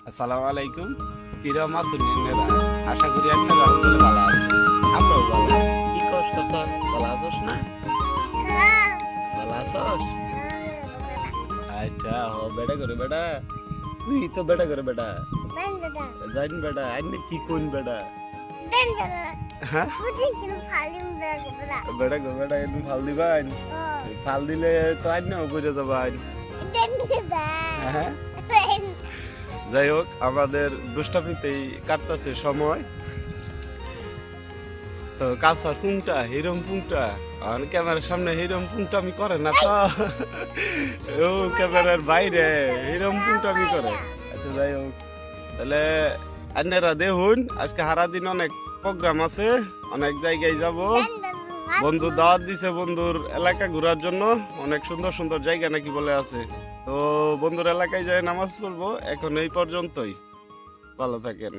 আসসালামু আলাইকুম। কিরম আছেন আপনারা? আশা করি আপনারা সকলে ভালো আছেন। আমরাও ভালো আছি। কি কষ্ট স্যার? ভালো আছোস না? ভালো আছোস? আচ্ছা বেটা করে বেটা। তুই তো বেটা করে বেটা। জান বেটা, আইনে কি কোন বেটা? হ্যাঁ? বেটা করে বেটা একটু ফাল দিবান। ফাল দিলে তো আইনেও করে যাবান। হ্যাঁ? যাই হোক আমাদের দুষ্টামিতেই কাটতেছে সময়। তো কালসার পুংটা হিরম পুংটা আর ক্যামেরার সামনে হিরম পুংটা আমি করে না তো ও ক্যামেরার বাইরে হিরম পুংটা আমি করে। আচ্ছা যাই হোক তাহলে আপনারা দেখুন আজকে সারাদিন অনেক প্রোগ্রাম আছে, অনেক জায়গায় যাব। বন্ধু দাওয়াত দিছে বন্ধুর এলাকা ঘোরার জন্য, অনেক সুন্দর সুন্দর জায়গা নাকি বলে আছে। তো বন্ধুর এলাকায় যাই নামাজ পড়বো। এখন এই পর্যন্তই, ভালো থাকেন।